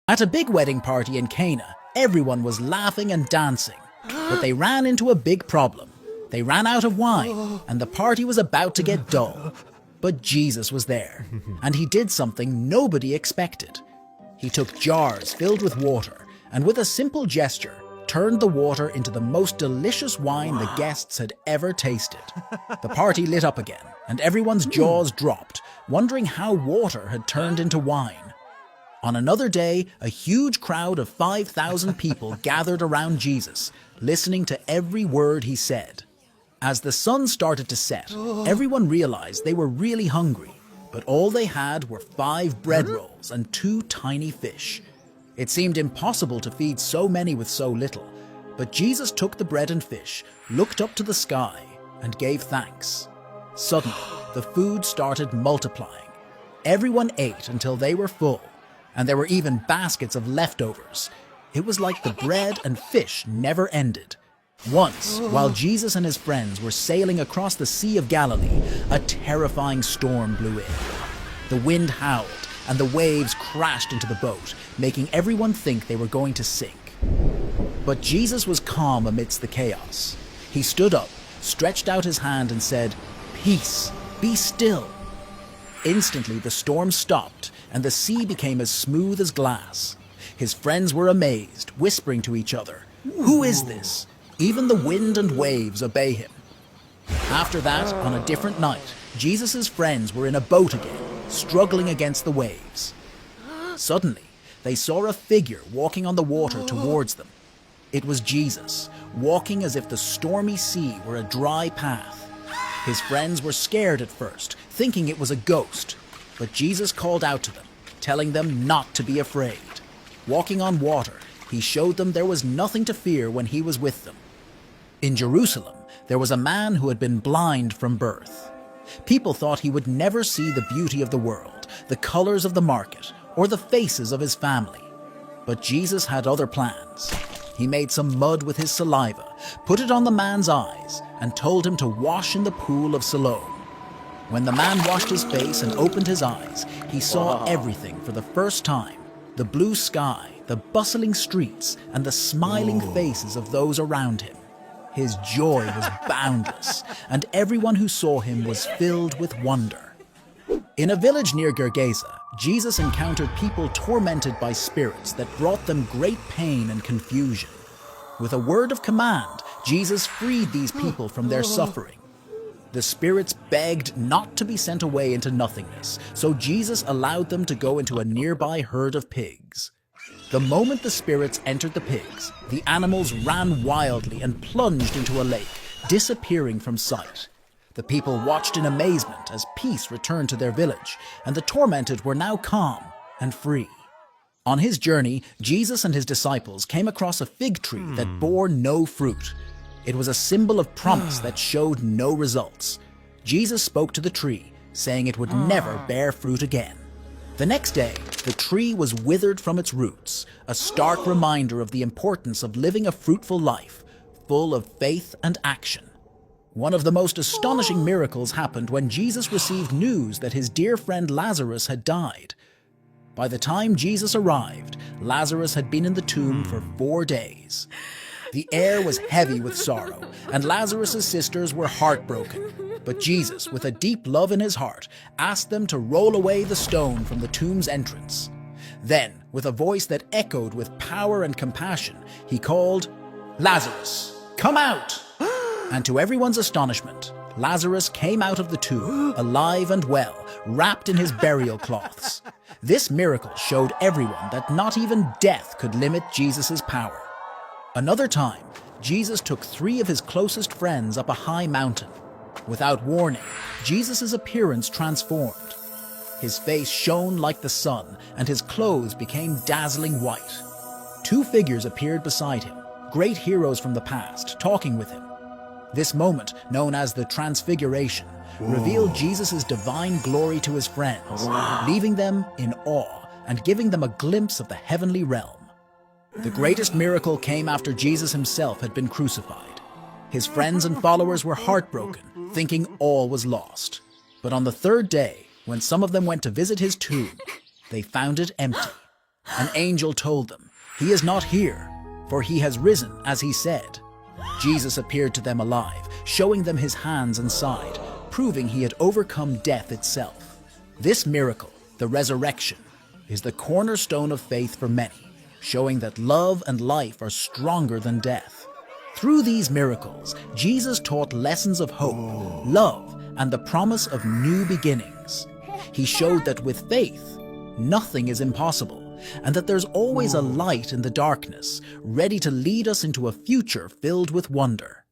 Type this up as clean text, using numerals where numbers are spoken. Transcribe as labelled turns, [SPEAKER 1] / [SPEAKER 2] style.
[SPEAKER 1] At a big wedding party in Cana, everyone was laughing and dancing, but they ran into a big problem. They ran out of wine, and the party was about to get dull. But Jesus was there, and he did something nobody expected. He took jars filled with water, and with a simple gesture, turned the water into the most delicious wine the guests had ever tasted. The party lit up again, and everyone's jaws dropped, wondering how water had turned into wine. On another day, a huge crowd of 5,000 people gathered around Jesus, listening to every word he said. As the sun started to set, everyone realized they were really hungry, but all they had were 5 bread rolls and 2 tiny fish. It seemed impossible to feed so many with so little, but Jesus took the bread and fish, looked up to the sky, and gave thanks. Suddenly, the food started multiplying. Everyone ate until they were full, and there were even baskets of leftovers. It was like the bread and fish never ended. Once, while Jesus and his friends were sailing across the Sea of Galilee, a terrifying storm blew in. The wind howled, and the waves crashed into the boat, making everyone think they were going to sink. But Jesus was calm amidst the chaos. He stood up, stretched out his hand, and said, "Peace, be still." Instantly, the storm stopped, and the sea became as smooth as glass. His friends were amazed, whispering to each other, "Who is this? Even the wind and waves obey him." After that, on a different night, Jesus' friends were in a boat again, struggling against the waves. Suddenly, they saw a figure walking on the water towards them. It was Jesus, walking as if the stormy sea were a dry path. His friends were scared at first, thinking it was a ghost, but Jesus called out to them, telling them not to be afraid. Walking on water, he showed them there was nothing to fear when he was with them. In Jerusalem, there was a man who had been blind from birth. People thought he would never see the beauty of the world, the colors of the market, or the faces of his family. But Jesus had other plans. He made some mud with his saliva, put it on the man's eyes, and told him to wash in the pool of Siloam. When the man washed his face and opened his eyes, he saw everything for the first time: the blue sky, the bustling streets, and the smiling faces of those around him. His joy was boundless, and everyone who saw him was filled with wonder. In a village near Gergesa, Jesus encountered people tormented by spirits that brought them great pain and confusion. With a word of command, Jesus freed these people from their suffering. The spirits begged not to be sent away into nothingness, so Jesus allowed them to go into a nearby herd of pigs. The moment the spirits entered the pigs, the animals ran wildly and plunged into a lake, disappearing from sight. The people watched in amazement as peace returned to their village, and the tormented were now calm and free. On his journey, Jesus and his disciples came across a fig tree that bore no fruit. It was a symbol of promise that showed no results. Jesus spoke to the tree, saying it would never bear fruit again. The next day, the tree was withered from its roots, a stark reminder of the importance of living a fruitful life, full of faith and action. One of the most astonishing miracles happened when Jesus received news that his dear friend Lazarus had died. By the time Jesus arrived, Lazarus had been in the tomb for 4 days. The air was heavy with sorrow, and Lazarus' sisters were heartbroken. But Jesus, with a deep love in his heart, asked them to roll away the stone from the tomb's entrance. Then, with a voice that echoed with power and compassion, he called, "Lazarus, come out!" And to everyone's astonishment, Lazarus came out of the tomb, alive and well, wrapped in his burial cloths. This miracle showed everyone that not even death could limit Jesus' power. Another time, Jesus took 3 of his closest friends up a high mountain. Without warning, Jesus' appearance transformed. His face shone like the sun, and his clothes became dazzling white. 2 figures appeared beside him, great heroes from the past, talking with him. This moment, known as the Transfiguration, revealed Jesus' divine glory to his friends, leaving them in awe and giving them a glimpse of the heavenly realm. The greatest miracle came after Jesus himself had been crucified. His friends and followers were heartbroken, thinking all was lost. But on the 3rd day, when some of them went to visit his tomb, they found it empty. An angel told them, "He is not here, for he has risen as he said." Jesus appeared to them alive, showing them his hands and side, proving he had overcome death itself. This miracle, the resurrection, is the cornerstone of faith for many, showing that love and life are stronger than death. Through these miracles, Jesus taught lessons of hope, love, and the promise of new beginnings. He showed that with faith, nothing is impossible, and that there's always a light in the darkness, ready to lead us into a future filled with wonder.